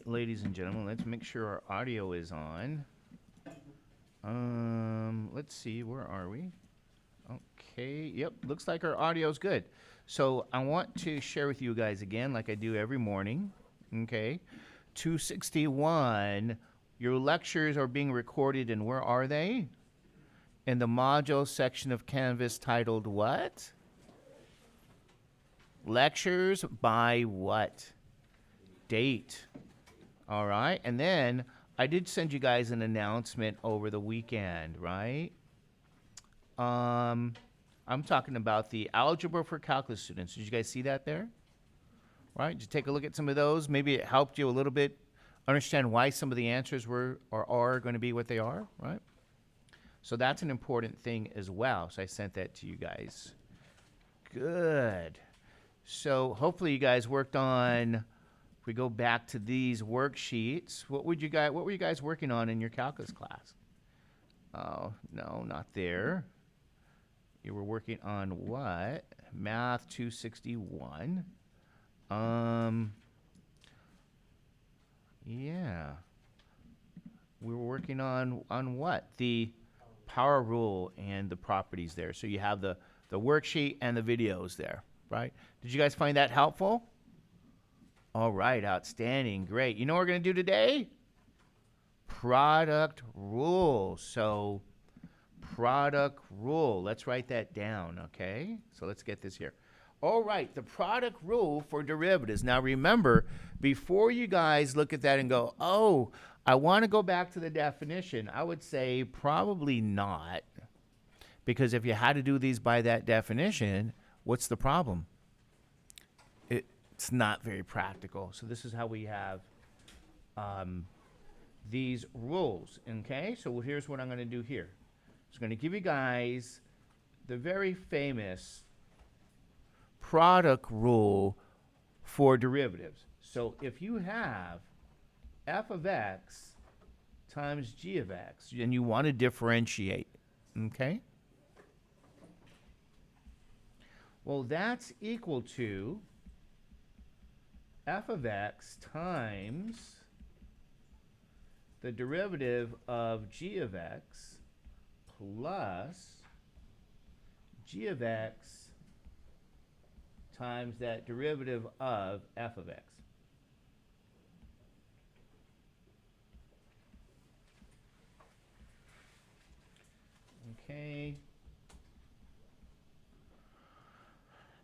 ladies and gentlemen, let's make sure our audio is on. Let's see, where are we? Okay, yep, looks like our audio is good. So I want to share with you guys again, like I do every morning. Okay, 261. Your lectures are being recorded, and where are they? In the module section of Canvas titled what? Lectures by what? Date. All right. And then I did send you guys an announcement over the weekend, right? I'm talking about the algebra for calculus students. Did you guys see that there? Right? Did you take a look at some of those? Maybe it helped you a little bit understand why some of the answers were or are going to be what they are, right? So that's an important thing as well. So I sent that to you guys. Good. So hopefully you guys worked on, if we go back to these worksheets, what were you guys working on in your calculus class? Oh, no, not there. You were working on what? Math 261. Yeah. We were working on what? The power rule and the properties there. So you have the worksheet and the videos there, right? Did you guys find that helpful? All right, outstanding, great. You know what we're going to do today? Product rule. So product rule, let's write that down, okay? So let's get this here. All right, the product rule for derivatives. Now remember, before you guys look at that and go, oh, I want to go back to the definition, I would say probably not. Because if you had to do these by that definition, what's the problem? It's not very practical. So this is how we have these rules, okay? So here's what I'm going to do here. I'm going to give you guys the very famous product rule for derivatives. So if you have f of x times g of x, and you want to differentiate, okay? Well, that's equal to f of x times the derivative of g of x plus g of x times that derivative of f of x. Okay.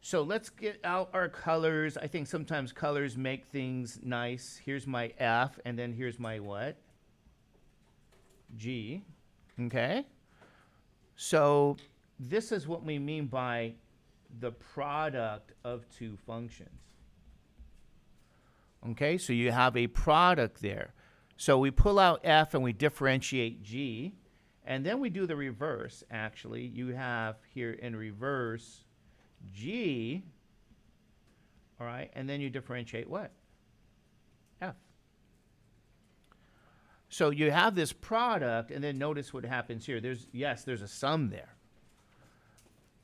So let's get out our colors. I think sometimes colors make things nice. Here's my F, and then here's my what? G. Okay. So this is what we mean by the product of two functions. Okay, so you have a product there. So we pull out F and we differentiate G, and then we do the reverse, actually. You have here in reverse G, all right, and then you differentiate what? F. So you have this product, and then notice what happens here. There's a sum there.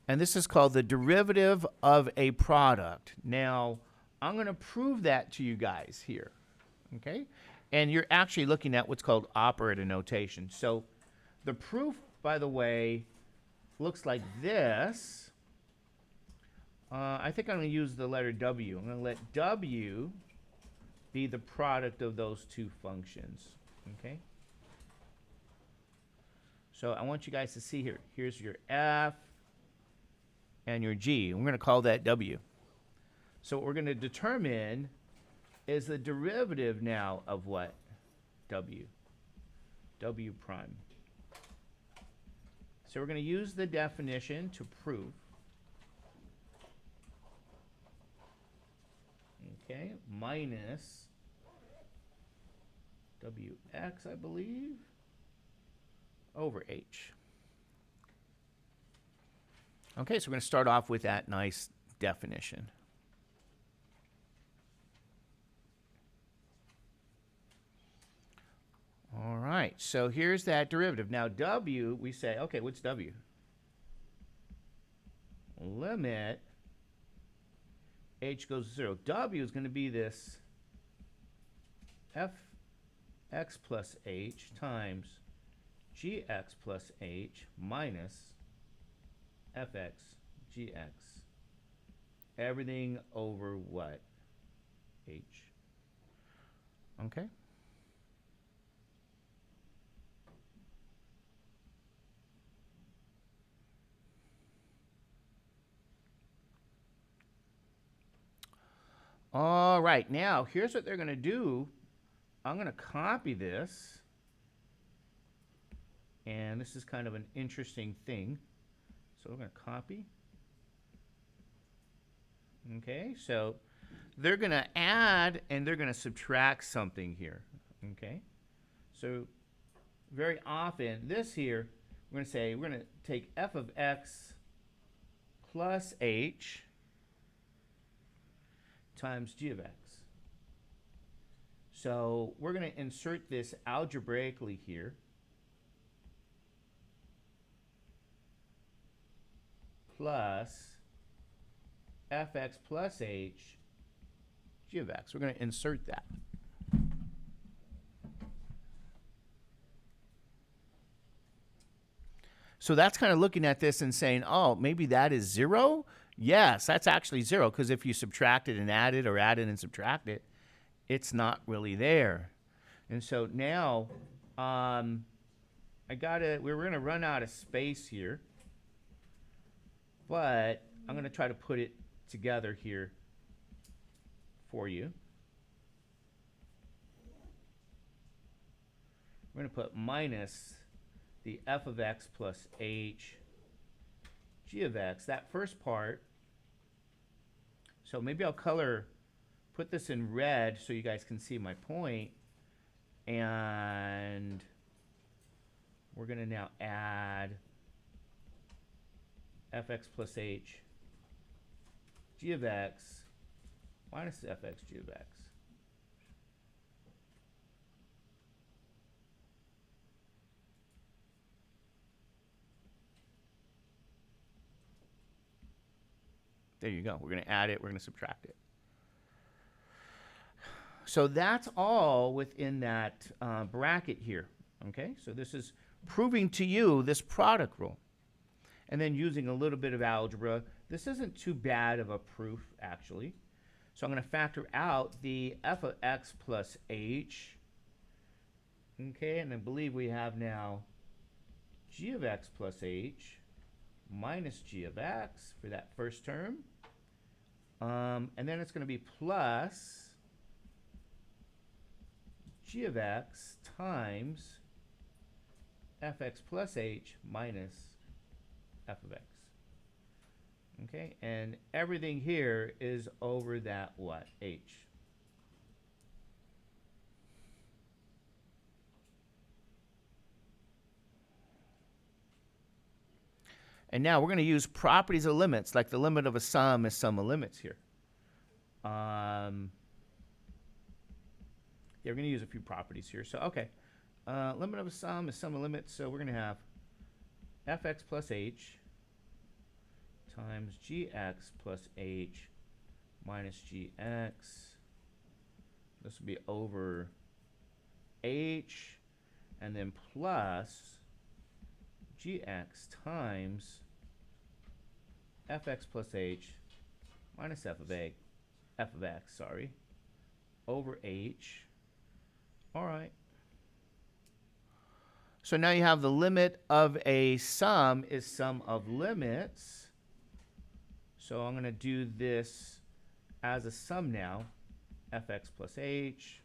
And this is called the derivative of a product. Now, I'm going to prove that to you guys here, okay? And you're actually looking at what's called operator notation. So the proof, by the way, looks like this. I think I'm going to use the letter W. I'm going to let W be the product of those two functions, okay? So I want you guys to see here. Here's your F and your G. We're going to call that W. So what we're going to determine is the derivative now of what? W. W prime. So we're going to use the definition to prove. Okay, minus Wx, I believe, over H. Okay, so we're going to start off with that nice definition. All right, so here's that derivative. Now W, we say, okay, what's W? Limit H goes to 0. W is going to be this fx plus h times gx plus h minus fx gx. Everything over what? H. Okay. All right, now here's what they're going to do. I'm going to copy this. And this is kind of an interesting thing. So we're going to copy. Okay, so they're going to add and they're going to subtract something here. Okay, so very often this here, we're going to say we're going to take f of x plus h times g of x. So we're going to insert this algebraically here. Plus fx plus h g of x. We're going to insert that. So that's kind of looking at this and saying, oh, maybe that is 0? Yes, that's actually 0, because if you subtract it and add it or add it and subtract it, it's not really there. And so now we're going to run out of space here. But I'm going to try to put it together here for you. We're going to put minus the f of x plus h g of x. That first part. So maybe I'll put this in red so you guys can see my point. And we're going to now add fx plus h g of x minus fx g of x. There you go. We're going to add it. We're going to subtract it. So that's all within that bracket here. Okay, so this is proving to you this product rule. And then using a little bit of algebra. This isn't too bad of a proof, actually. So I'm going to factor out the f of x plus h. Okay, and I believe we have now g of x plus h minus g of x for that first term. And then it's going to be plus g of x times fx plus h minus f of x. Okay, and everything here is over that what? H. And now we're going to use properties of limits, like the limit of a sum is sum of limits here. Yeah, we're going to use a few properties here. So, okay, limit of a sum is sum of limits. So we're going to have fx plus h times gx plus h minus gx. This will be over h, and then plus gx times fx plus h minus f of x, sorry, over h. All right. So now you have the limit of a sum is sum of limits. So I'm going to do this as a sum now, fx plus h.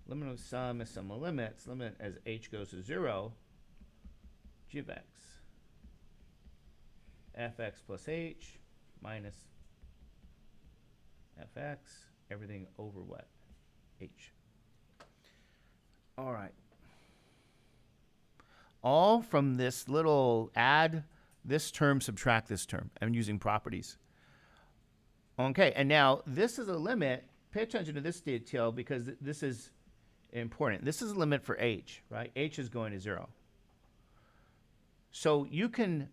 Limit of sum is sum of limits. Limit as h goes to 0, g of x. Fx plus h minus fx, everything over what? H. All right. All from this little add this term, subtract this term. I'm using properties. Okay, and now this is a limit. Pay attention to this detail because this is important. This is a limit for h, right? H is going to 0. So you can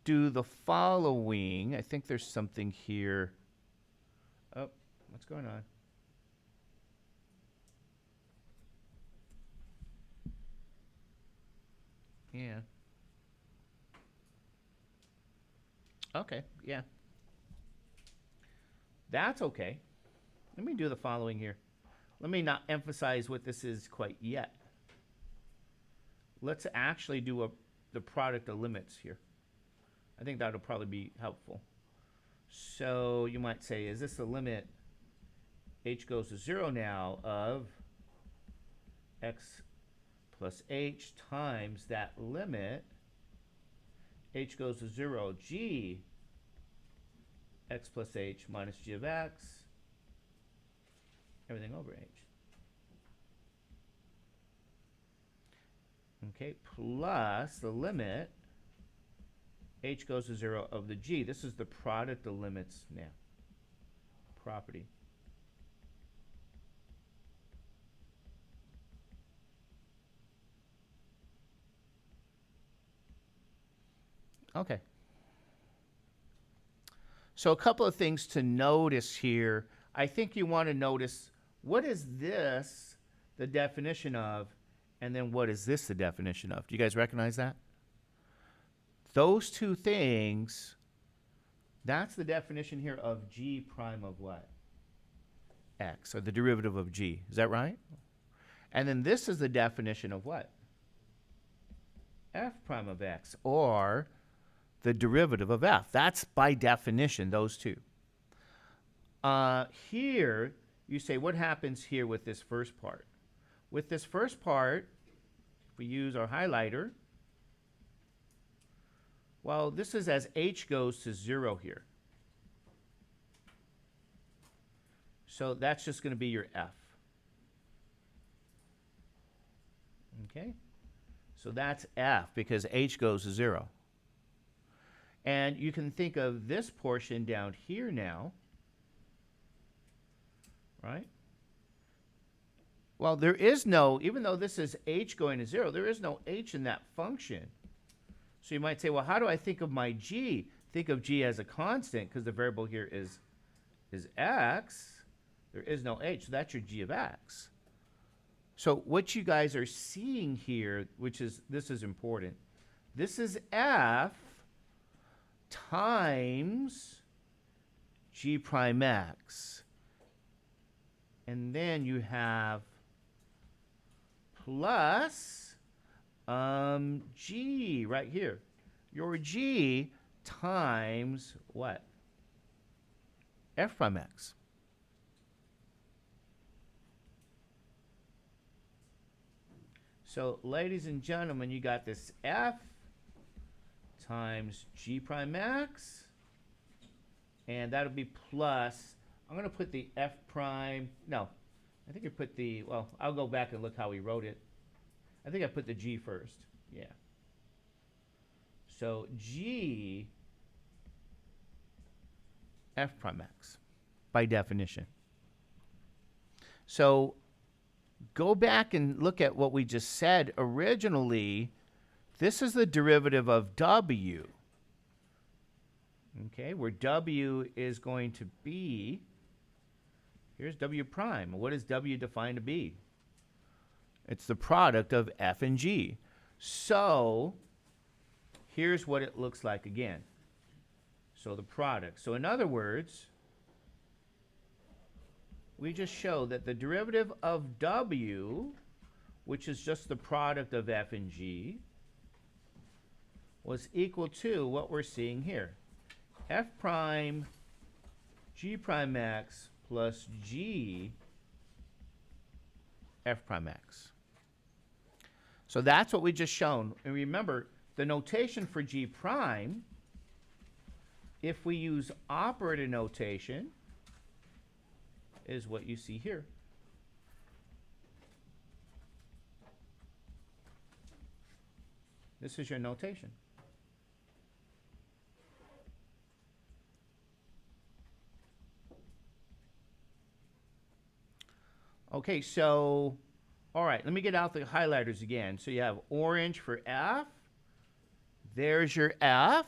do the following. I think there's something here. Oh, what's going on? Yeah. Okay, yeah. That's okay. Let me do the following here. Let me not emphasize what this is quite yet. Let's actually do the product of limits here. I think that'll probably be helpful. So you might say, is this the limit h goes to 0 now of x plus h times that limit h goes to 0 g x plus h minus g of x, everything over h. Okay, plus the limit h goes to 0 of the g. This is the product of limits now. Property. Okay. So a couple of things to notice here. I think you want to notice, what is this the definition of, and then what is this the definition of? Do you guys recognize that? Those two things, that's the definition here of g prime of what? X, or the derivative of g. Is that right? And then this is the definition of what? F prime of x, or the derivative of f. That's by definition, those two. Here, you say, what happens here with this first part? With this first part, if we use our highlighter, well, this is as h goes to 0 here. So that's just going to be your f. Okay? So that's f because h goes to 0. And you can think of this portion down here now, right? Well, there is no, even though this is h going to 0, there is no h in that function. So you might say, well, how do I think of my g? Think of g as a constant because the variable here is x. There is no h, so that's your g of x. So what you guys are seeing here, this is important. This is f times g prime x. And then you have plus g right here. Your g times what? F prime x. So, ladies and gentlemen, you got this f times g prime x, and that'll be plus, I'm going to put the f prime, no, I think I put the, well, I'll go back and look how we wrote it. I think I put the g first, yeah. So, g f prime x, by definition. So, go back and look at what we just said. Originally, this is the derivative of w. Okay, where w is going to be, here's w prime. What is w defined to be? It's the product of f and g. So, here's what it looks like again. So, the product. So, in other words, we just show that the derivative of w, which is just the product of f and g, was equal to what we're seeing here. F prime g prime x plus g f prime x. So that's what we just shown. And remember, the notation for g prime, if we use operator notation, is what you see here. This is your notation. Okay, so, all right, let me get out the highlighters again. So you have orange for F. There's your F.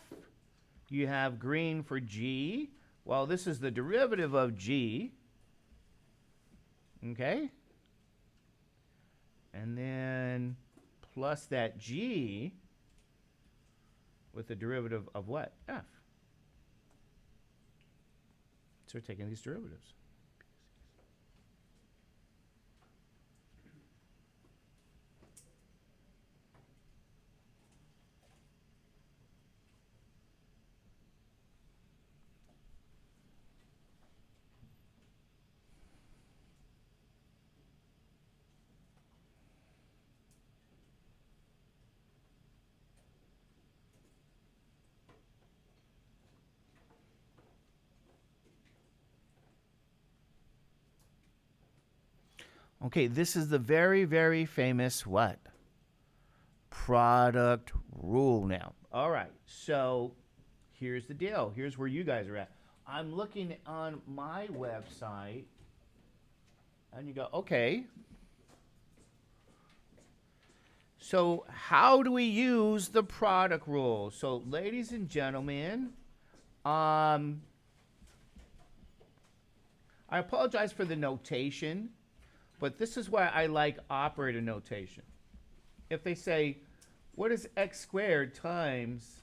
You have green for G. Well, this is the derivative of G. Okay? And then plus that G with the derivative of what? F. So we're taking these derivatives. Okay, this is the very, very famous what? Product rule now. All right, so here's the deal. Here's where you guys are at. I'm looking on my website, and you go, okay. So how do we use the product rule? So ladies and gentlemen, I apologize for the notation, but this is why I like operator notation. If they say, what is x squared times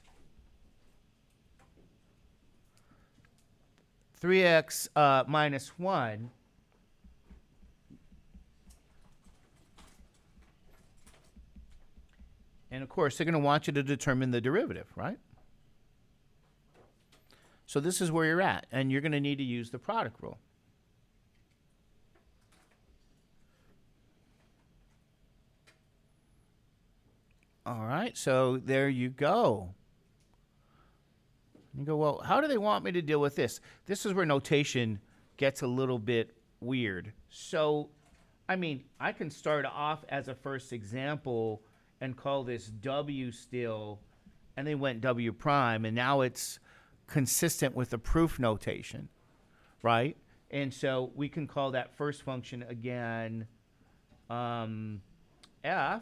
3x minus 1, and of course, they're going to want you to determine the derivative, right? So this is where you're at, and you're going to need to use the product rule. All right, so there you go. You go, well, how do they want me to deal with this? This is where notation gets a little bit weird. So, I mean, I can start off as a first example and call this W still, and they went W prime, and now it's consistent with the proof notation, right? And so we can call that first function again F,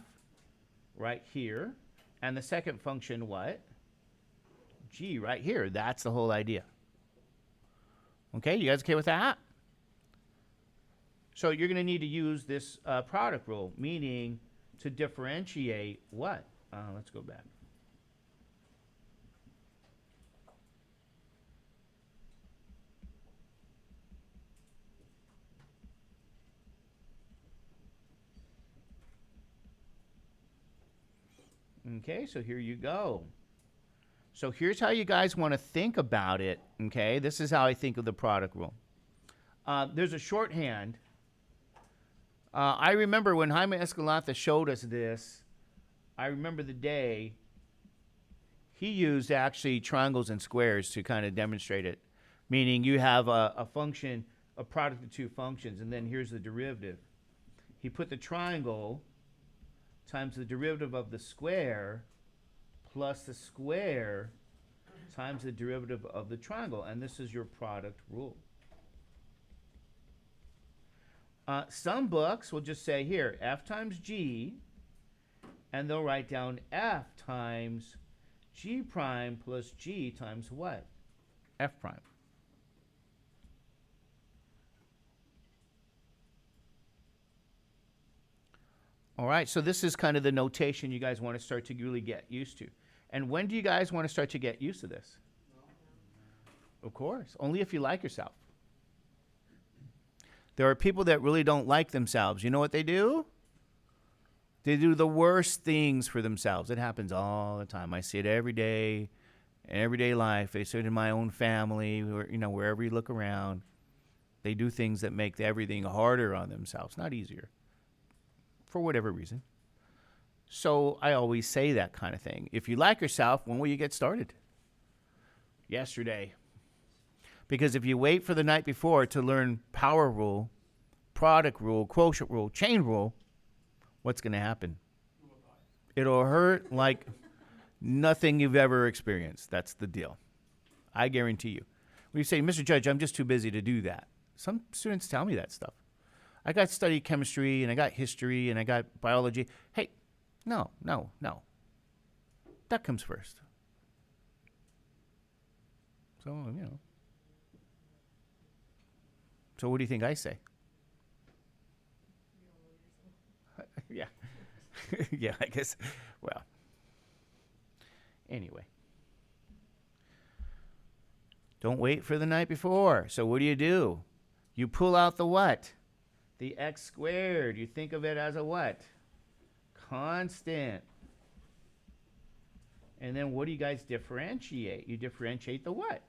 right here, and the second function what? G right here. That's the whole idea. Okay, you guys okay with that? So you're going to need to use this product rule, meaning to differentiate what? Let's go back. Okay, so here you go. So here's how you guys want to think about it, okay? This is how I think of the product rule. There's a shorthand. I remember when Jaime Escalante showed us this, I remember the day he used actually triangles and squares to kind of demonstrate it, meaning you have a function, a product of two functions, and then here's the derivative. He put the triangle times the derivative of the square plus the square times the derivative of the triangle. And this is your product rule. Some books will just say here, F times G, and they'll write down F times G prime plus G times what? F prime. All right, so this is kind of the notation you guys want to start to really get used to. And when do you guys want to start to get used to this? Of course, only if you like yourself. There are people that really don't like themselves. You know what they do? They do the worst things for themselves. It happens all the time. I see it every day, in everyday life. I see it in my own family, wherever you look around. They do things that make everything harder on themselves, not easier, for whatever reason. So I always say that kind of thing. If you like yourself, when will you get started? Yesterday. Because if you wait for the night before to learn power rule, product rule, quotient rule, chain rule, what's going to happen? It'll hurt like nothing you've ever experienced. That's the deal. I guarantee you. When you say, Mr. Judge, I'm just too busy to do that. Some students tell me that stuff. I got studied chemistry, and I got history, and I got biology. Hey, no. That comes first. So, you know. So what do you think I say? Yeah. Yeah, I guess. Well, anyway. Don't wait for the night before. So what do? You pull out the what? The x squared. You think of it as a what? Constant. And then what do you guys differentiate? You differentiate the what?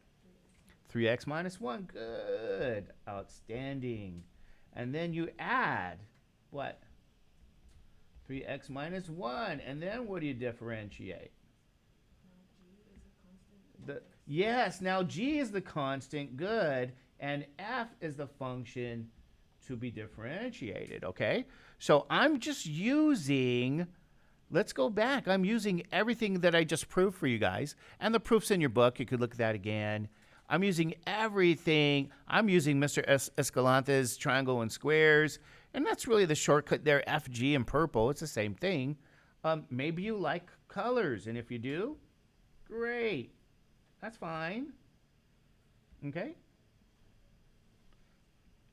3x minus 1. Good. Outstanding. And then you add what? 3x minus 1. And then what do you differentiate? Yes, now g is the constant. Good. And f is the function to be differentiated. Okay? So I'm just using... Let's go back. I'm using everything that I just proved for you guys. And the proof's in your book. You could look at that again. I'm using everything. I'm using Mr. Escalante's triangle and squares. And that's really the shortcut there, FG in purple. It's the same thing. Maybe you like colors. And if you do, great. That's fine. Okay?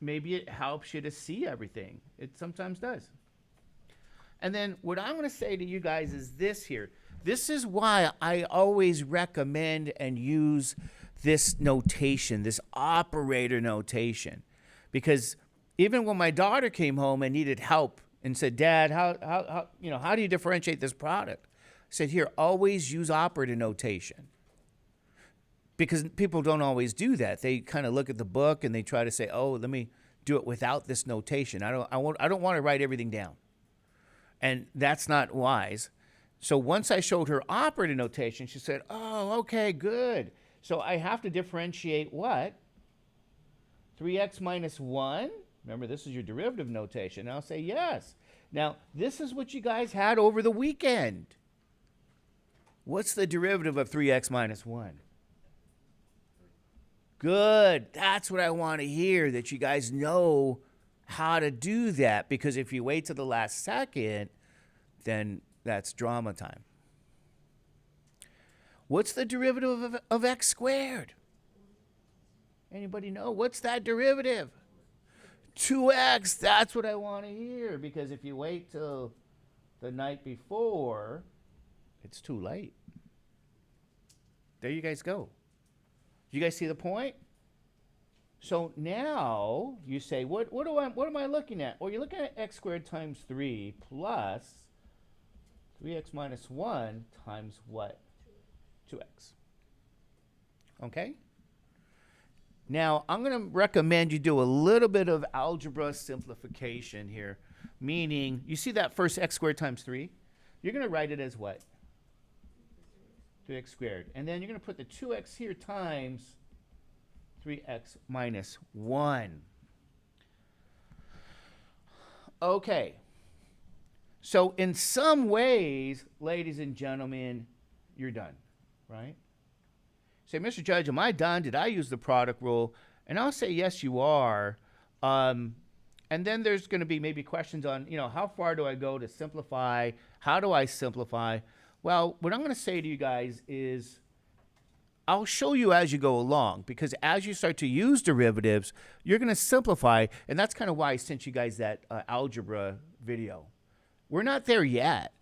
Maybe it helps you to see everything. It sometimes does. And then what I'm going to say to you guys is this here. This is why I always recommend and use this notation, this operator notation. Because even when my daughter came home and needed help and said, Dad, how do you differentiate this product? I said, here, always use operator notation. Because people don't always do that. They kind of look at the book and they try to say, oh, let me do it without this notation. I don't want to write everything down. And that's not wise. So once I showed her operator notation, she said, oh, okay, good. So I have to differentiate what? 3x minus 1. Remember, this is your derivative notation. And I'll say yes. Now, this is what you guys had over the weekend. What's the derivative of 3x minus 1? Good. That's what I want to hear, that you guys know how to do that, because if you wait to the last second, then that's drama time. What's the derivative of x squared? Anybody know? What's that derivative? 2x. That's what I want to hear, because if you wait till the night before, it's too late. There you guys go. You guys see the point? So now you say, what am I looking at? Well, you're looking at x squared times 3 plus 3x minus 1 times what? 2x. Okay? Now, I'm going to recommend you do a little bit of algebra simplification here, meaning you see that first x squared times 3? You're going to write it as what? 3x squared. And then you're going to put the 2x here times 3x minus 1. Okay. So in some ways, ladies and gentlemen, you're done, right? Say, Mr. Judge, am I done? Did I use the product rule? And I'll say, yes, you are. And then there's going to be maybe questions on, how far do I go to simplify? How do I simplify? Well, what I'm going to say to you guys is, I'll show you as you go along, because as you start to use derivatives, you're going to simplify, and that's kind of why I sent you guys that algebra video. We're not there yet,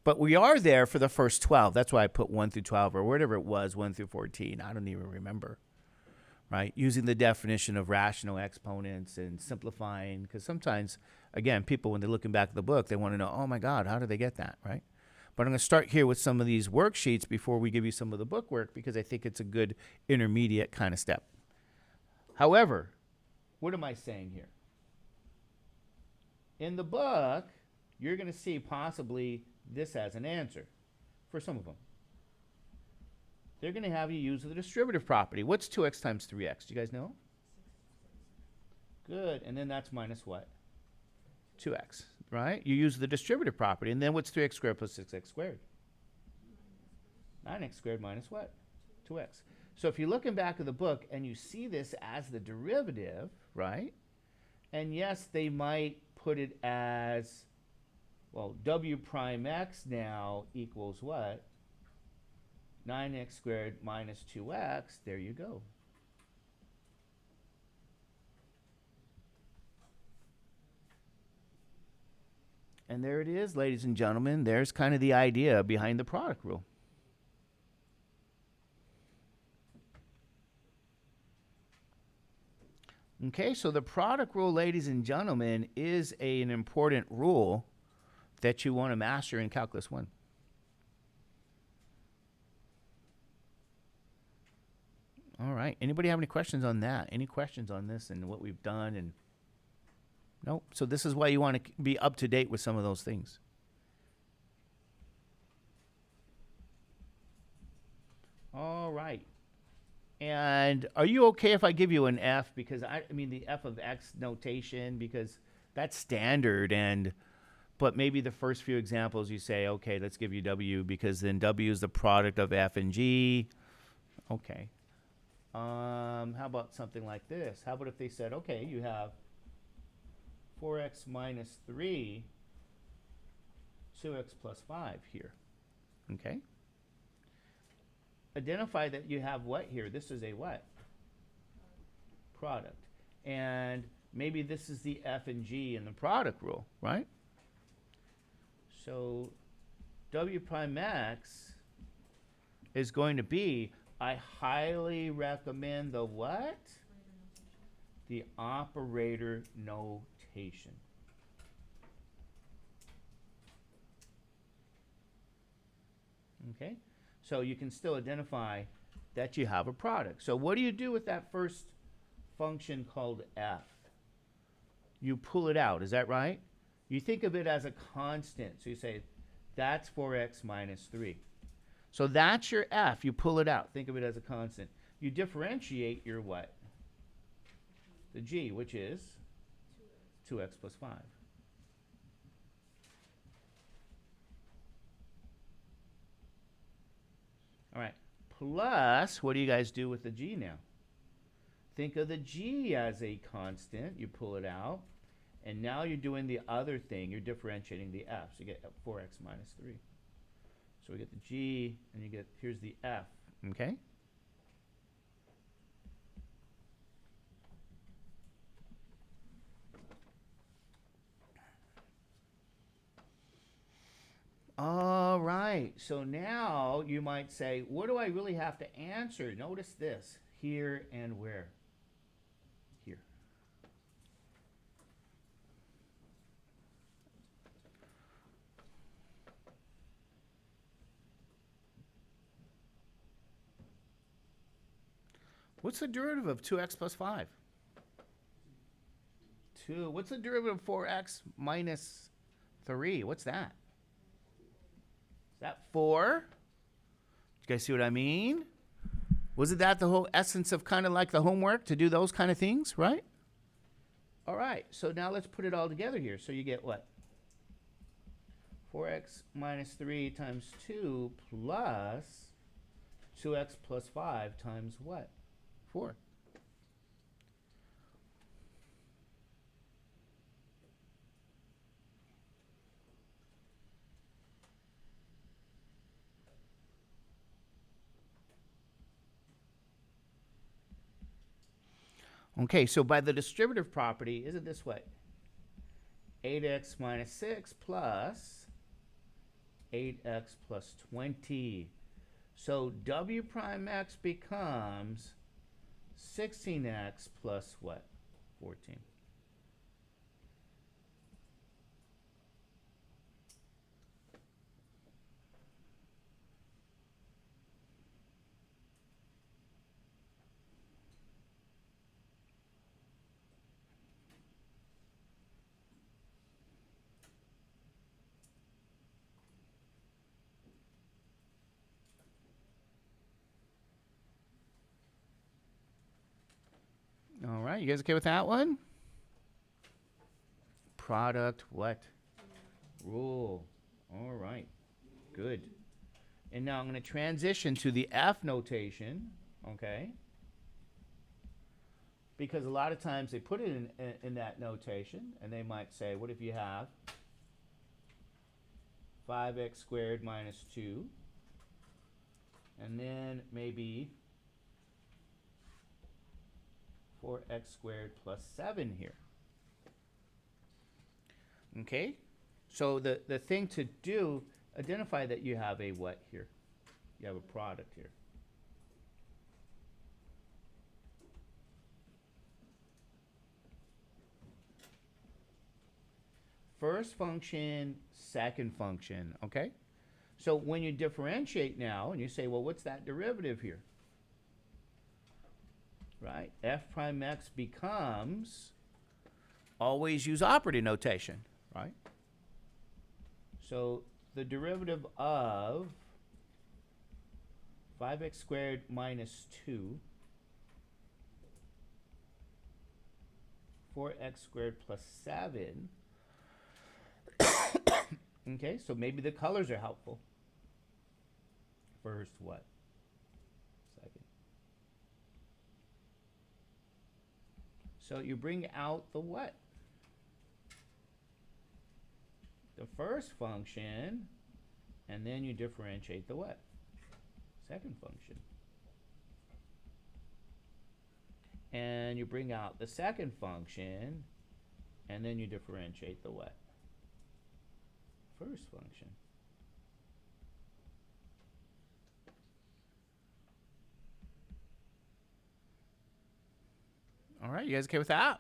but we are there for the first 12. That's why I put 1 through 12 or whatever it was, 1 through 14. I don't even remember, right? Using the definition of rational exponents and simplifying, because sometimes, again, people, when they're looking back at the book, they want to know, oh, my God, how did they get that, right? But I'm going to start here with some of these worksheets before we give you some of the book work, because I think it's a good intermediate kind of step. However, what am I saying here? In the book, you're going to see possibly this as an answer for some of them. They're going to have you use the distributive property. What's 2x times 3x? Do you guys know? Good. And then that's minus what? 2x. Right? You use the distributive property. And then what's 3x squared plus 6x squared? 9x squared minus what? 2x. So if you're looking back at the book and you see this as the derivative, right? And yes, they might put it as, well, w prime x now equals what? 9x squared minus 2x, there you go. And there it is, ladies and gentlemen. There's kind of the idea behind the product rule. Okay, so the product rule, ladies and gentlemen, is an important rule that you want to master in Calculus 1. All right. Anybody have any questions on that? Any questions on this and what we've done? And nope. So this is why you want to be up to date with some of those things. All right. And are you okay if I give you an F? Because I mean the F of X notation, because that's standard. But maybe the first few examples you say, okay, let's give you W, because then W is the product of F and G. Okay. How about something like this? How about if they said, okay, you have 4x minus 3, 2x plus 5 here. Okay. Identify that you have what here? This is a what? Product. And maybe this is the F and G in the product rule, right? So W prime X is going to be, I highly recommend the what? The operator notation. Okay? So you can still identify that you have a product. So what do you do with that first function called F? You pull it out, is that right? You think of it as a constant. So you say, that's 4x minus 3. So that's your F. You pull it out. Think of it as a constant. You differentiate your what? The G, which is 2x plus 5. All right. Plus, what do you guys do with the G now? Think of the G as a constant. You pull it out. And now you're doing the other thing. You're differentiating the F. So you get 4x minus 3. So we get the G, and you get, here's the F, okay? All right, so now you might say, what do I really have to answer? Notice this, here and where? Here. What's the derivative of 2x plus 5? 2. What's the derivative of 4x minus 3? What's that? Is that 4? You guys see what I mean? Wasn't that the whole essence of kind of like the homework, to do those kind of things, right? All right, so now let's put it all together here. So you get what? 4x minus 3 times 2 plus 2x plus 5 times what? 4. Okay, so by the distributive property, isn't this what? 8x minus 6 plus 8x plus 20. So W prime x becomes 16x plus what? 14. All right, you guys okay with that one? Product what? Rule. All right, good. And now I'm going to transition to the F notation, okay? Because a lot of times they put it in that notation, and they might say, what if you have 5x squared minus 2, And then maybe 4x squared plus 7 here. Okay? So the thing to do, identify that you have a what here? You have a product here. First function, second function, okay? So when you differentiate now, and you say, well, what's that derivative here? Right? F prime x becomes, always use operative notation, right? So the derivative of 5x squared minus 2, 4x squared plus 7. Okay, so maybe the colors are helpful. First what? Second. So you bring out the what? The first function, and then you differentiate the what? Second function. And you bring out the second function, and then you differentiate the what? First function. All right, you guys okay with that?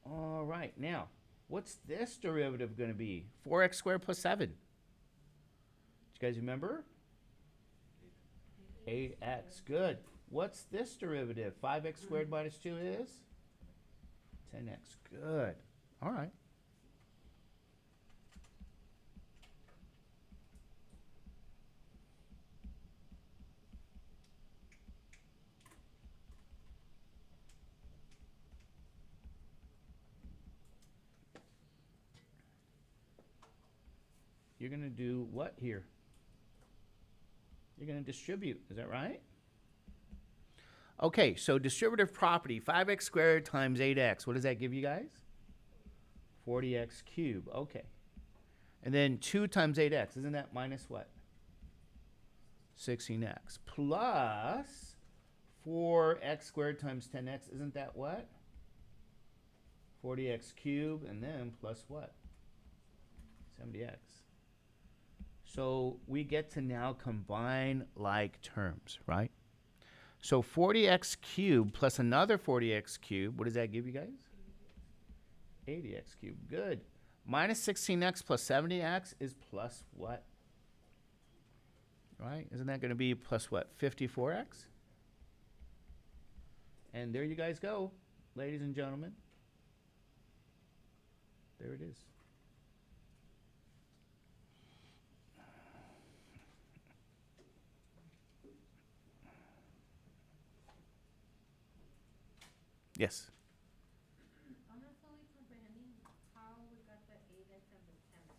All right, now, what's this derivative going to be? 4x squared plus 7. Do you guys remember? 8x, good. What's this derivative? 5x squared minus 2 is? 10x, good. All right. You're going to do what here? You're going to distribute, is that right? Okay, so distributive property, 5x squared times 8x. What does that give you guys? 40x cubed, okay. And then 2 times 8x, isn't that minus what? 16x. Plus 4x squared times 10x, isn't that what? 40x cubed, and then plus what? 70x. So we get to now combine like terms, right? So 40x cubed plus another 40x cubed, what does that give you guys? 80x cubed, good. Minus 16x plus 70x is plus what? Right, isn't that going to be plus what, 54x? And there you guys go, ladies and gentlemen. There it is. Yes. I'm not fully comprehending how we got the 8x and the 10x.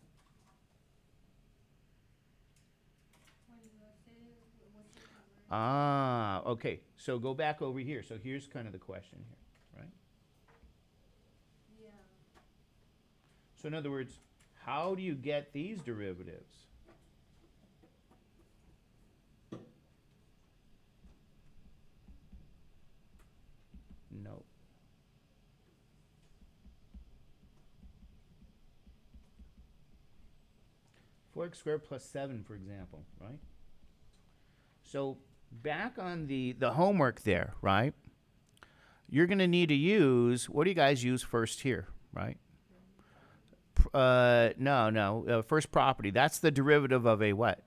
When you say, what's the word? Ah, okay. So go back over here. So here's kind of the question here, right? Yeah. So in other words, how do you get these derivatives? No. Four x squared plus 7, for example, right? So back on the homework there, right? You're going to need to use, what do you guys use first here, right? First property. That's the derivative of a what?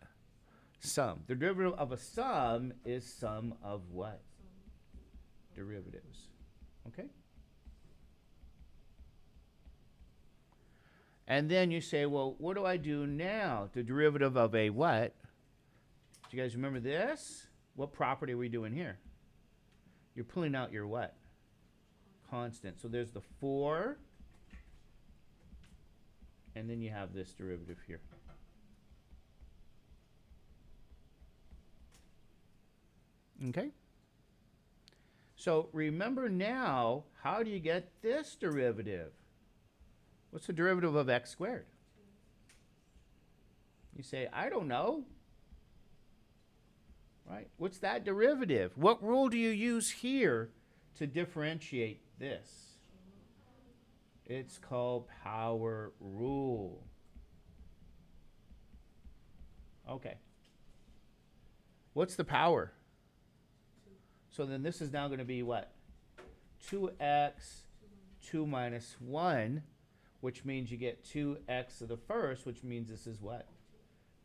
Sum. The derivative of a sum is sum of what? Derivatives. Okay? And then you say, well, what do I do now? The derivative of a what? Do you guys remember this? What property are we doing here? You're pulling out your what? Constant. So there's the 4. And then you have this derivative here. Okay? So remember now, how do you get this derivative? What's the derivative of x squared? You say, I don't know. right? What's that derivative? What rule do you use here to differentiate this? It's called power rule. Okay. What's the power? So then this is now going to be what? 2x, 2 minus 1, which means you get 2x to the first, which means this is what?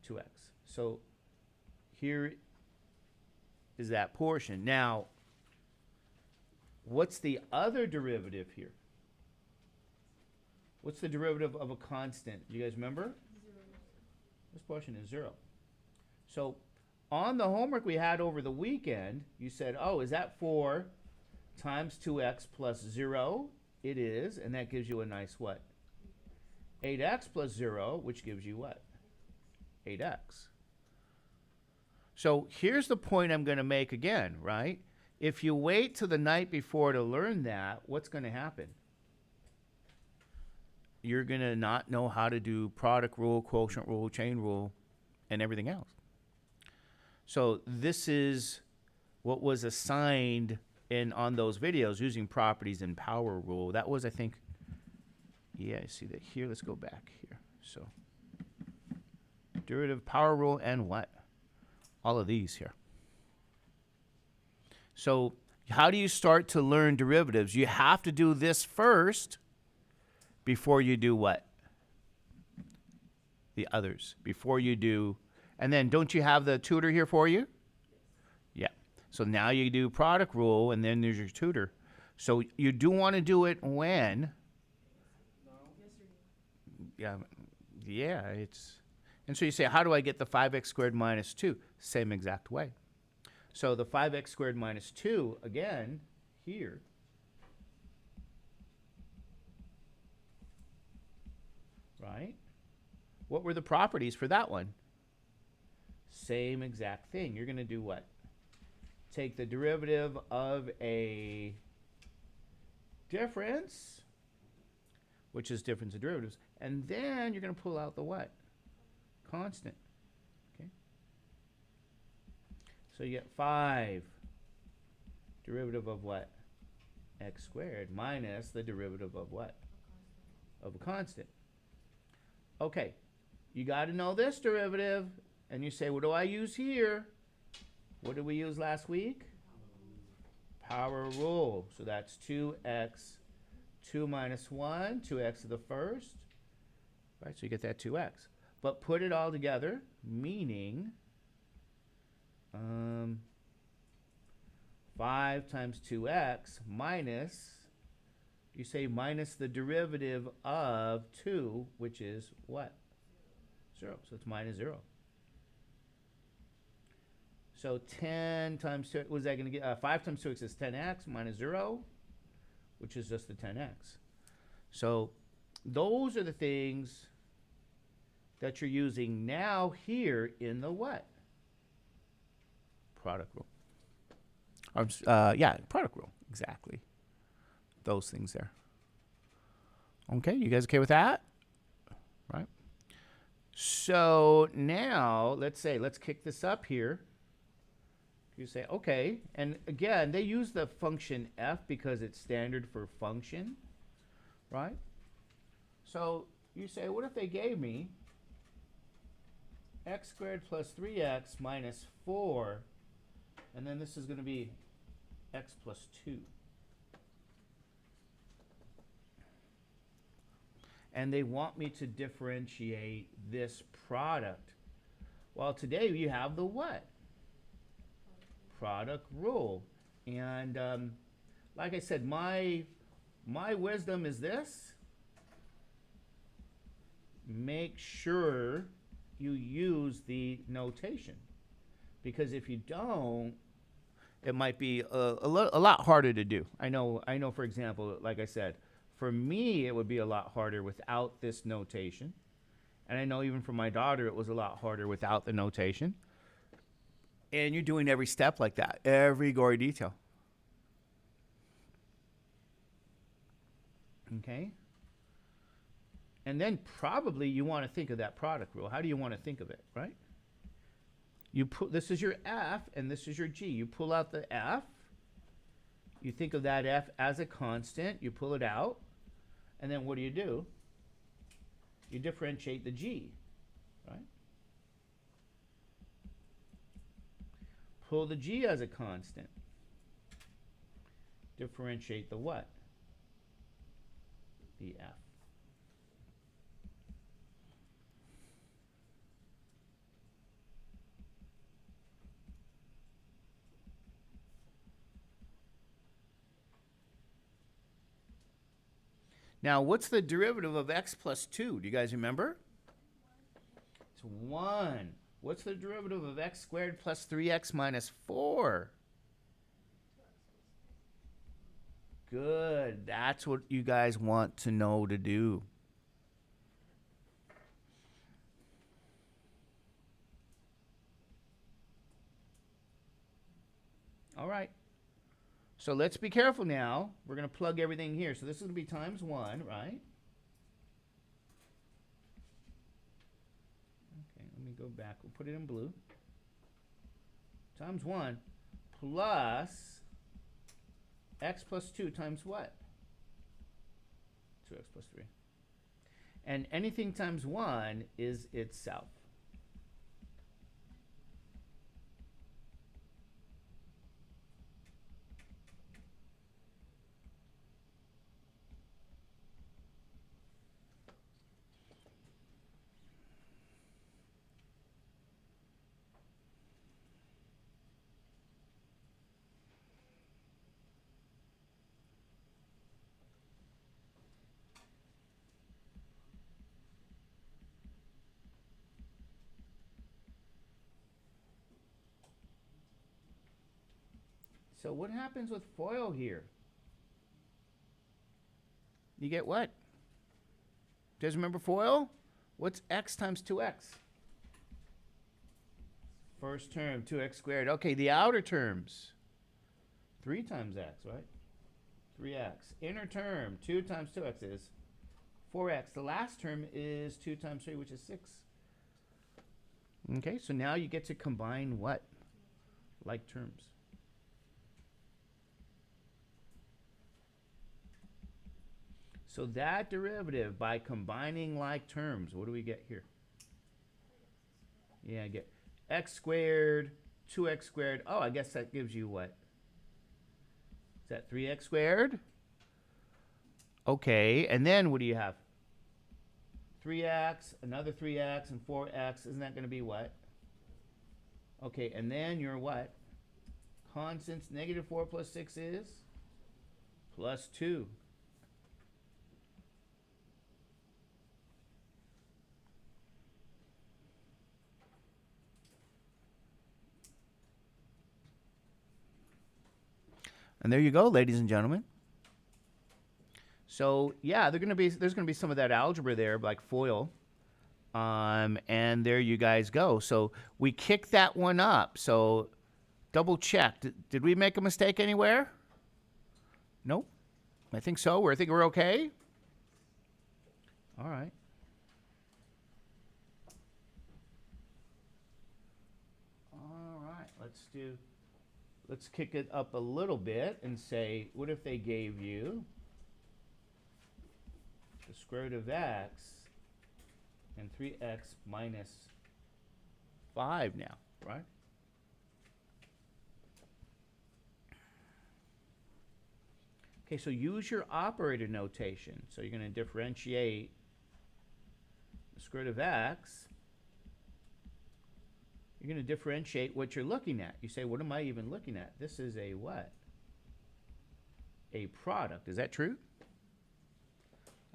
2x. So here is that portion. Now, what's the other derivative here? What's the derivative of a constant? Do you guys remember? This portion is 0. So on the homework we had over the weekend, you said, oh, is that 4 times 2x plus 0? It is, and that gives you a nice what? 8x plus 0, which gives you what? 8x. So here's the point I'm going to make again, right? If you wait till the night before to learn that, what's going to happen? You're going to not know how to do product rule, quotient rule, chain rule, and everything else. So this is what was assigned on those videos using properties and power rule. That was, I think, yeah, I see that here. Let's go back here. So derivative, power rule, and what? All of these here. So how do you start to learn derivatives? You have to do this first before you do what? The others. Before you do, and then don't you have the tutor here for you? Yeah. So now you do product rule, and then there's your tutor. So you do want to do it when? Yeah, it's, and so you say, how do I get the 5x squared minus 2? Same exact way. So the 5x squared minus 2, again, here, right? What were the properties for that one? Same exact thing. You're going to do what? Take the derivative of a difference, which is difference of derivatives, and then you're going to pull out the what? Constant. Okay. So you get 5 derivative of what? X squared minus the derivative of what? Of a constant. Okay. You got to know this derivative, and you say, what do I use here? What did we use last week? Power rule. So that's 2x, 2 minus 1, 2x to the first. Right, so you get that 2x. But put it all together, meaning 5 times 2x minus, you say minus the derivative of 2, which is what? 0. So it's minus 0. So 10 times 2, what is that going to get? 5 times 2x is 10x minus 0, which is just the 10x. So those are the things that you're using now here in the what? Product rule. Yeah, product rule, exactly. Those things there. Okay, you guys okay with that? Right. So now, let's kick this up here. You say, okay, and again, they use the function f because it's standard for function, right? So you say, what if they gave me x squared plus 3x minus 4, and then this is going to be x plus 2. And they want me to differentiate this product. Well, today you have the what? Product rule. And like I said, my wisdom is this. Make sure you use the notation, because if you don't, it might be a lot harder to do. I know, for example, like I said, for me, it would be a lot harder without this notation. And I know even for my daughter, it was a lot harder without the notation. And you're doing every step like that, every gory detail. Okay? And then probably you want to think of that product rule. How do you want to think of it, right? You put, this is your f and this is your g. You pull out the f. You think of that f as a constant. You pull it out. And then what do? You differentiate the g, right? Pull the g as a constant. Differentiate the what? The f. Now, what's the derivative of x plus 2? Do you guys remember? It's 1. What's the derivative of x squared plus 3x minus 4? Good. That's what you guys want to know to do. All right. So let's be careful now. We're going to plug everything here. So this is going to be times 1, right? Okay, let me go back. We'll put it in blue. Times 1 plus x plus 2 times what? 2x plus 3. And anything times 1 is itself. So what happens with FOIL here? You get what? You guys remember FOIL? What's x times 2x? First term, 2x squared. Okay, the outer terms. 3 times x, right? 3x. Inner term, 2 times 2x is 4x. The last term is 2 times 3, which is 6. Okay, so now you get to combine what? Like terms. So that derivative, by combining like terms, what do we get here? Yeah, I get x squared, 2x squared. Oh, I guess that gives you what? Is that 3x squared? Okay, and then what do you have? 3x, another 3x, and 4x. Isn't that going to be what? Okay, and then your what? Constants, negative 4 plus 6 is? Plus 2. And there you go, ladies and gentlemen. So yeah, there's gonna be some of that algebra there, like FOIL, and there you guys go. So we kicked that one up. So double check. Did we make a mistake anywhere? Nope. I think so. I think we're okay. All right. All right. Let's kick it up a little bit and say, what if they gave you the square root of x and 3x minus 5 now, right? Okay, so use your operator notation. So you're going to differentiate the square root of x. You're going to differentiate what you're looking at. You say, what am I even looking at? This is a what? A product. Is that true?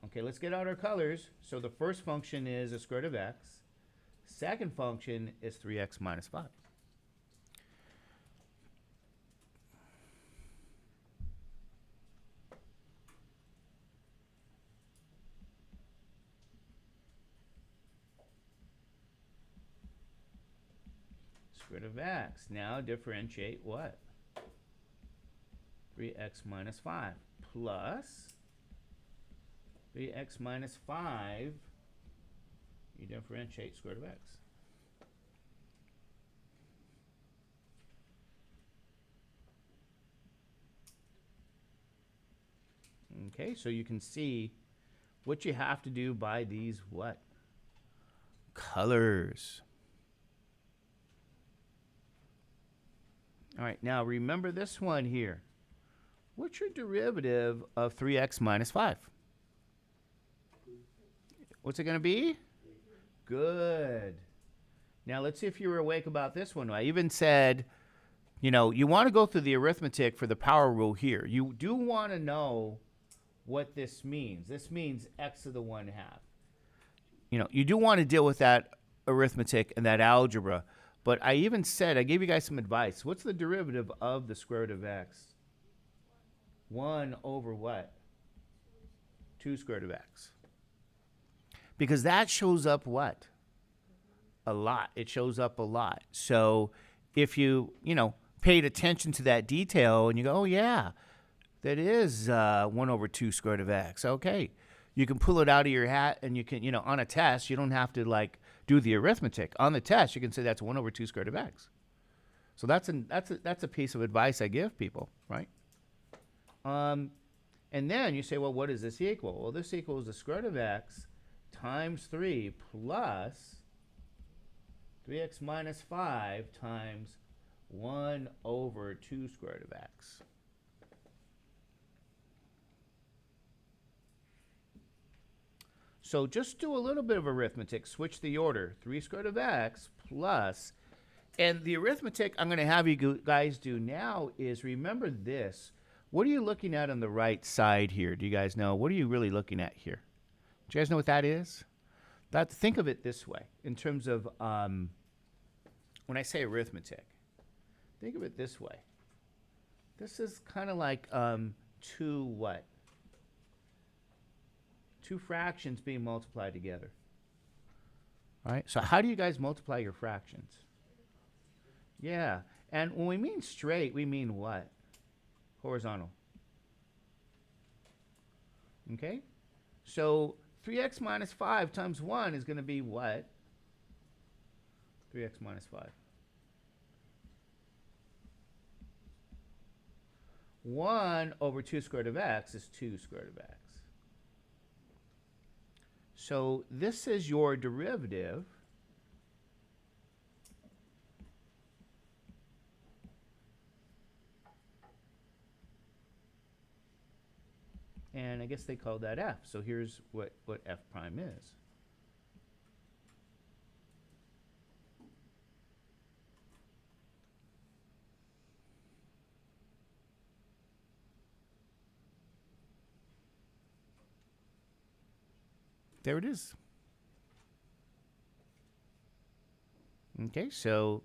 Okay, let's get out our colors. So the first function is the square root of x. Second function is 3x minus 5. Square root of x. Now differentiate what? 3x minus 5 plus 3x minus 5. You differentiate square root of x. Okay, so you can see what you have to do by these what? Colors. All right, now remember this one here. What's your derivative of 3x minus 5? What's it going to be? Good. Now let's see if you were awake about this one. I even said, you know, you want to go through the arithmetic for the power rule here. You do want to know what this means. This means x to the 1/2. You know, you do want to deal with that arithmetic and that algebra. But I even said, I gave you guys some advice. What's the derivative of the square root of x? 1 over what? 2 square root of x. Because that shows up what? A lot. It shows up a lot. So if you, paid attention to that detail and you go, oh, yeah, that is 1 over 2 square root of x. Okay. You can pull it out of your hat and you can, on a test, you don't have to do the arithmetic. On the test, you can say that's 1 over 2 square root of x. So that's a piece of advice I give people, right? And then you say, well, what does this equal? Well, this equals the square root of x times 3 plus 3x minus 5 times 1 over 2 square root of x. So just do a little bit of arithmetic. Switch the order. 3 square root of x plus, and the arithmetic I'm going to have you guys do now is remember this. What are you looking at on the right side here? Do you guys know? What are you really looking at here? Do you guys know what that is? Think of it this way in terms of when I say arithmetic. Think of it this way. This is kind of like two what? Two fractions being multiplied together. All right? So how do you guys multiply your fractions? Yeah. And when we mean straight, we mean what? Horizontal. Okay? So 3x minus 5 times 1 is going to be what? 3x minus 5. 1 over 2 square root of x is 2 square root of x. So this is your derivative. And I guess they call that f. So here's what f prime is. There it is. Okay, so,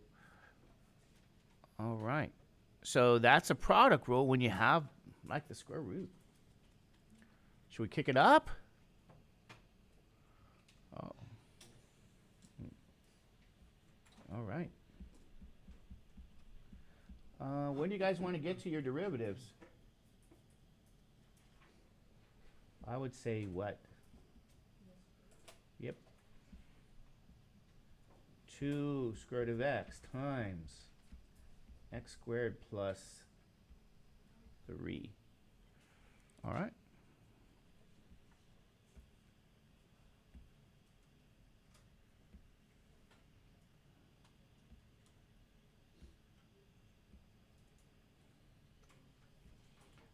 all right. So that's a product rule when you have, like, the square root. Should we kick it up? Oh. All right. When do you guys want to get to your derivatives? I would say what? Yep. 2 square root of x times x squared plus 3. All right.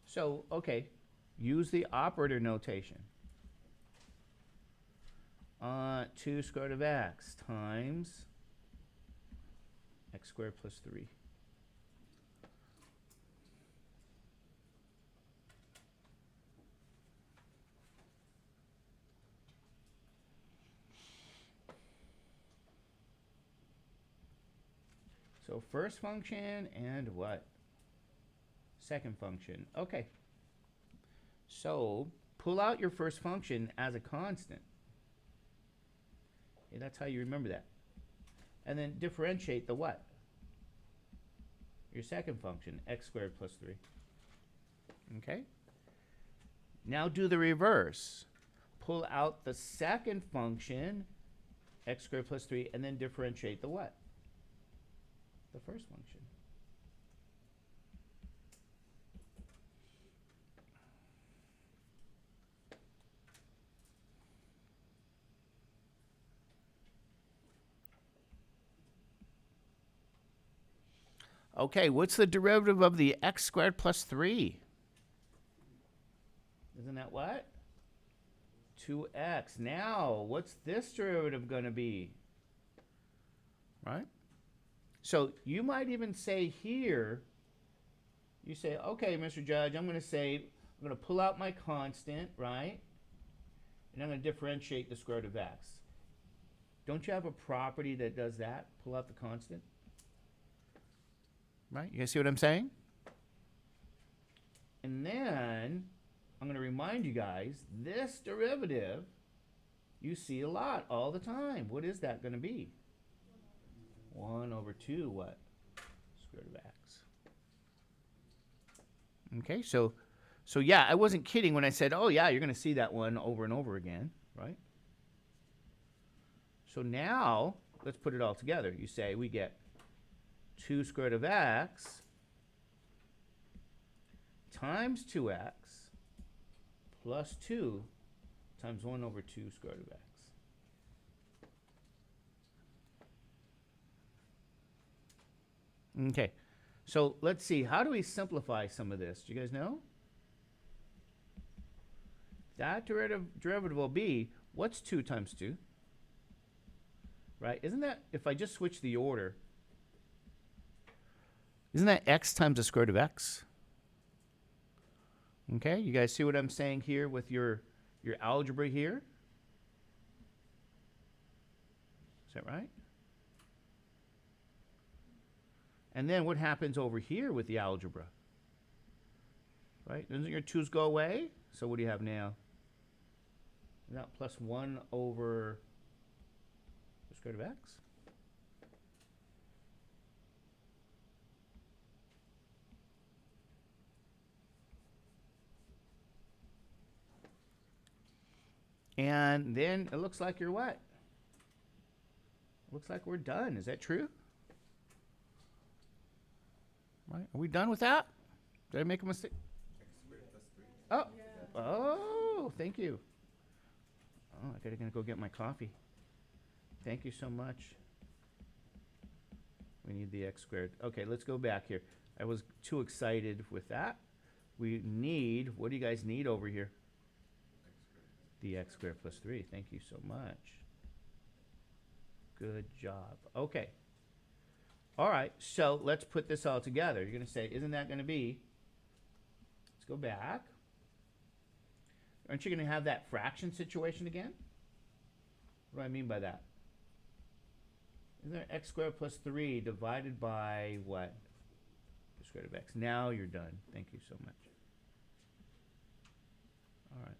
So, okay, use the operator notation. 2 square root of x times x squared plus 3. So first function and what? Second function. Okay. So pull out your first function as a constant. Okay, that's how you remember that. And then differentiate the what? Your second function, x squared plus 3. Okay? Now do the reverse. Pull out the second function, x squared plus 3, and then differentiate the what? The first function. Okay, what's the derivative of the x squared plus 3? Isn't that what? 2x. Now, what's this derivative going to be? Right? So you might even say here, you say, okay, Mr. Judge, I'm going to pull out my constant, right? And I'm going to differentiate the square root of x. Don't you have a property that does that? Pull out the constant? Right? You guys see what I'm saying? And then I'm going to remind you guys, this derivative, you see a lot all the time. What is that going to be? 1 over 2 what? Square root of x. Okay, so yeah, I wasn't kidding when I said, oh yeah, you're going to see that one over and over again, right? So now, let's put it all together. You say we get 2 square root of x times 2x plus 2 times 1 over 2 square root of x. Okay, so let's see. How do we simplify some of this? Do you guys know? That derivative will be, what's 2 times 2? Right? Isn't that, if I just switch the order, isn't that x times the square root of x? Okay, you guys see what I'm saying here with your algebra here? Is that right? And then what happens over here with the algebra? Right? Doesn't your 2's go away? So what do you have now? Now plus 1 over the square root of x. And then it looks like you're what? Looks like we're done. Is that true? Right? Are we done with that? Did I make a mistake? Oh, oh, thank you. Oh, I gotta go get my coffee. Thank you so much. We need the x squared. Okay, let's go back here. I was too excited with that. We need, what do you guys need over here? The x squared plus 3. Thank you so much. Good job. Okay. All right, so let's put this all together. You're going to say, isn't that going to be, let's go back. Aren't you going to have that fraction situation again? What do I mean by that? Isn't there x squared plus 3 divided by what? The square root of x. Now you're done. Thank you so much. All right.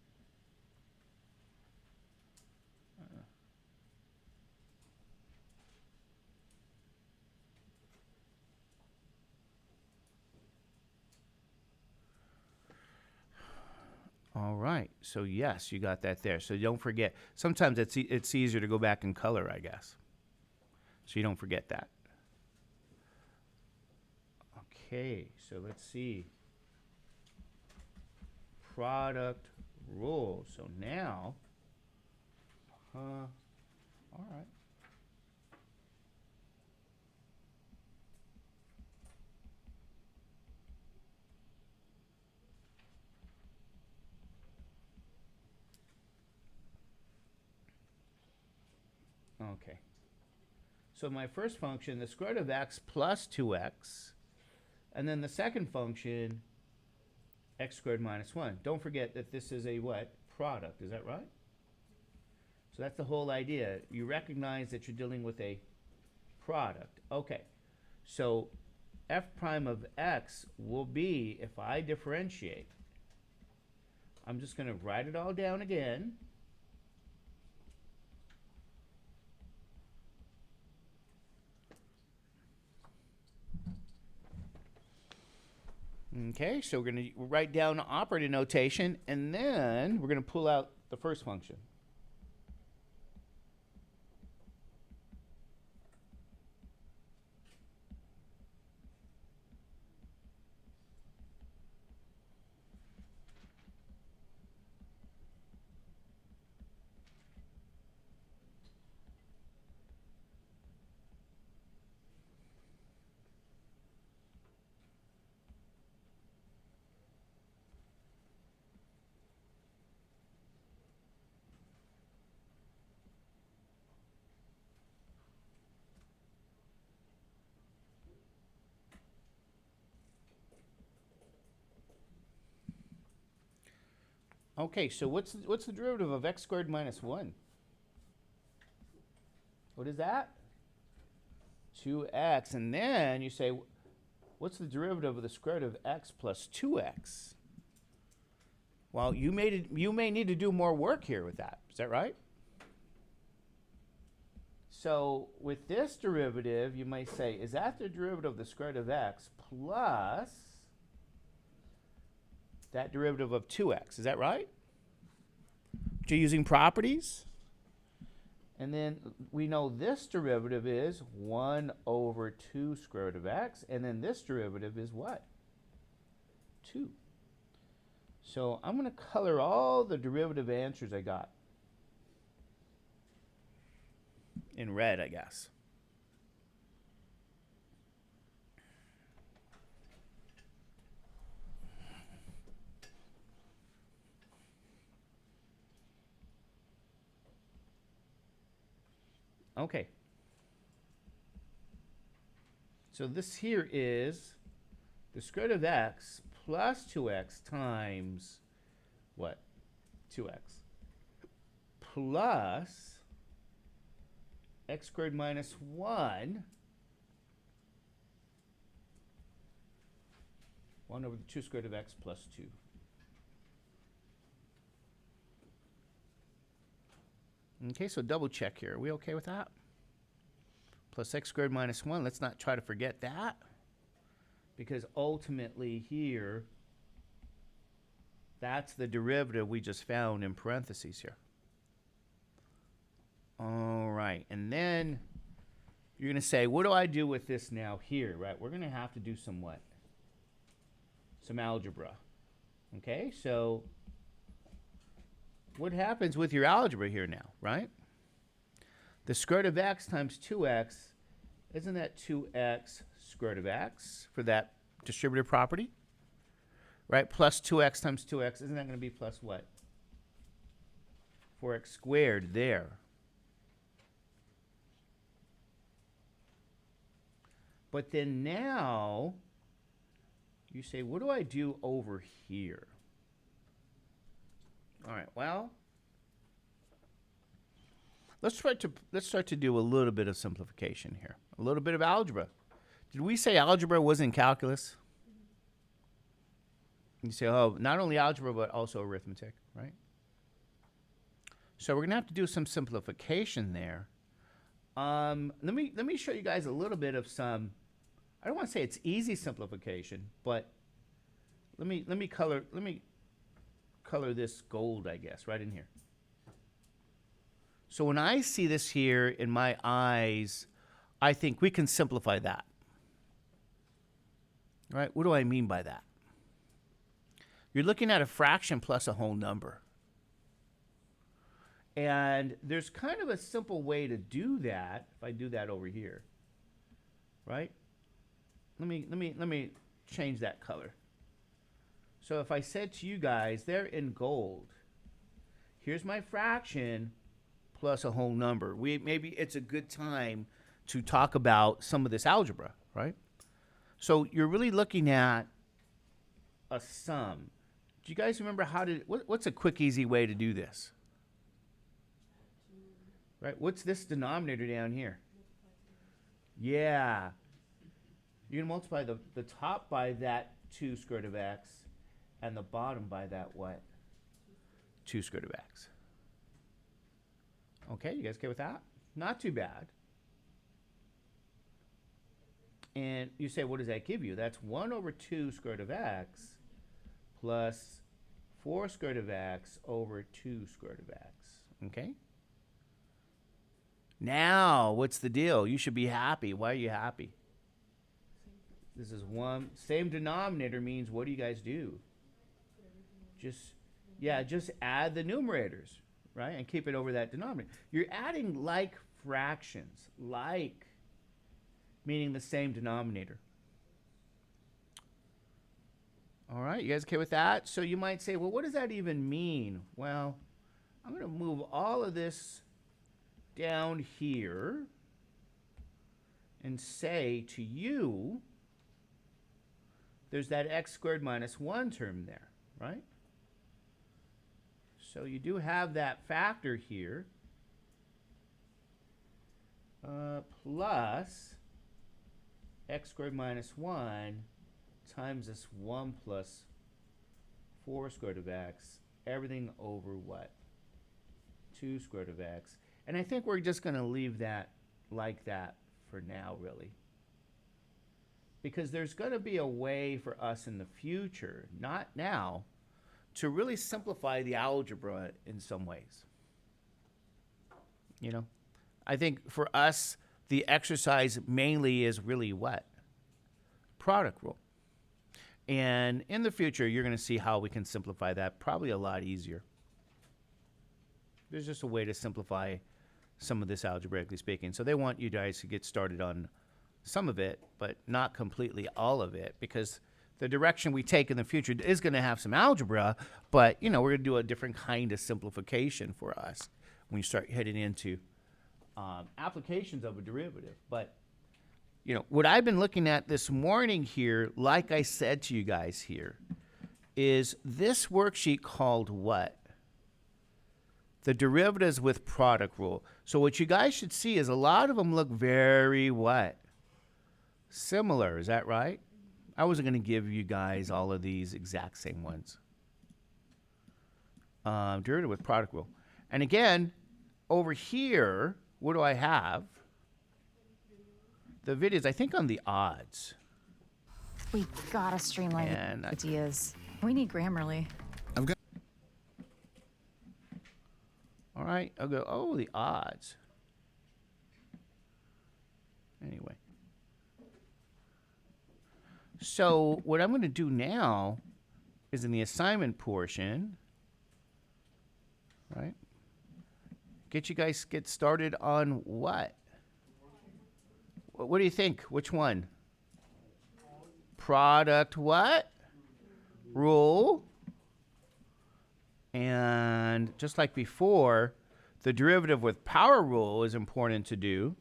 All right. So yes, you got that there. So don't forget. Sometimes it's easier to go back in color, I guess. So you don't forget that. Okay. So let's see. Product rule. So now, all right. Okay. So my first function, the square root of x plus 2x, and then the second function, x squared minus 1. Don't forget that this is a what? Product. Is that right? So that's the whole idea. You recognize that you're dealing with a product. Okay. So f prime of x will be, if I differentiate, I'm just going to write it all down again. Okay, so we're going to write down operator notation, and then we're going to pull out the first function. Okay, so what's the derivative of x squared minus 1? What is that? 2x. And then you say, what's the derivative of the square root of x plus 2x? Well, you may need to do more work here with that. Is that right? So with this derivative, you might say, is that the derivative of the square root of x plus that derivative of 2x? Is that right? But you're using properties. And then we know this derivative is 1 over 2 square root of x. And then this derivative is what? 2. So I'm going to color all the derivative answers I got in red, I guess. Okay. So this here is the square root of x plus 2x times what? 2x. Plus x squared minus 1. 1 over the 2 squared of x plus 2. Okay, so double check here. Are we okay with that? Plus x squared minus 1. Let's not try to forget that. Because ultimately here, that's the derivative we just found in parentheses here. All right, and then you're going to say, what do I do with this now here, right? We're going to have to do some what? Some algebra. Okay, so what happens with your algebra here now, right? The square root of x times 2x, isn't that 2x square root of x for that distributive property? Right, plus 2x times 2x, isn't that going to be plus what? 4x squared there. But then now, you say, what do I do over here? All right, well, let's start to do a little bit of simplification here. A little bit of algebra. Did we say algebra was in calculus? You say, oh, not only algebra, but also arithmetic, right? So we're going to have to do some simplification there. Let me show you guys a little bit of some, I don't want to say it's easy simplification, but let me color this gold, I guess, right in here. So when I see this here in my eyes, I think we can simplify that. Right? What do I mean by that? You're looking at a fraction plus a whole number. And there's kind of a simple way to do that. If I do that over here, right? Let me change that color. So if I said to you guys, they're in gold. Here's my fraction plus a whole number. Maybe it's a good time to talk about some of this algebra, right? So you're really looking at a sum. Do you guys remember what's a quick, easy way to do this? Right? What's this denominator down here? Yeah. You're going to multiply the top by that 2 square root of x and the bottom by that what? 2 square root of x. Okay, you guys okay with that? Not too bad. And you say, what does that give you? That's 1 over 2 square root of x plus 4 square root of x over 2 square root of x. Okay? Now, what's the deal? You should be happy. Why are you happy? This is one. Same denominator means what do you guys do? Just add the numerators, right? And keep it over that denominator. You're adding like fractions. Like, meaning the same denominator. All right, you guys okay with that? So you might say, well, what does that even mean? Well, I'm going to move all of this down here and say to you, there's that x squared minus 1 term there, right? So you do have that factor here. Plus x squared minus 1 times this 1 plus 4 squared of x, everything over what? 2 squared of x. And I think we're just going to leave that like that for now, really. Because there's going to be a way for us in the future, not now, to really simplify the algebra in some ways. You know? I think for us, the exercise mainly is really what? Product rule. And in the future, you're going to see how we can simplify that probably a lot easier. There's just a way to simplify some of this algebraically speaking. So they want you guys to get started on some of it, but not completely all of it, because the direction we take in the future is going to have some algebra, but, you know, we're going to do a different kind of simplification for us when you start heading into applications of a derivative. But, you know, what I've been looking at this morning here, like I said to you guys here, is this worksheet called what? The derivatives with product rule. So what you guys should see is a lot of them look very what? Similar, is that right? I wasn't going to give you guys all of these exact same ones. Derivative with product rule. And again, over here, what do I have? The videos, I think on the odds. We gotta streamline And the ideas. We need Grammarly. All right, I'll go, oh, the odds. Anyway. So what I'm going to do now is in the assignment portion, right? Get you guys get started on what? What do you think? Which one? Product what? Rule. And just like before, the derivative with power rule is important to do.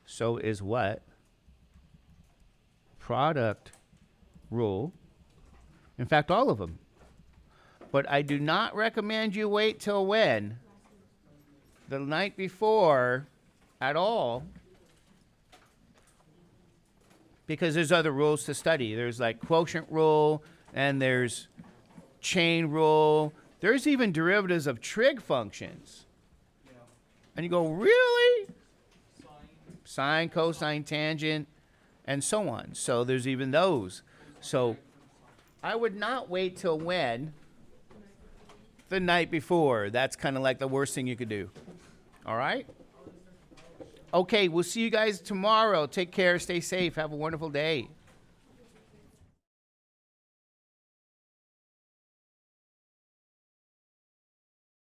So is what? Product rule. In fact, all of them. But I do not recommend you wait till when? The night before at all. Because there's other rules to study. There's like quotient rule, and there's chain rule. There's even derivatives of trig functions. And you go, really? Sine, cosine, tangent, and so on. So there's even those. So I would not wait till when? The night before. That's kind of like the worst thing you could do. All right? Okay, we'll see you guys tomorrow. Take care. Stay safe. Have a wonderful day.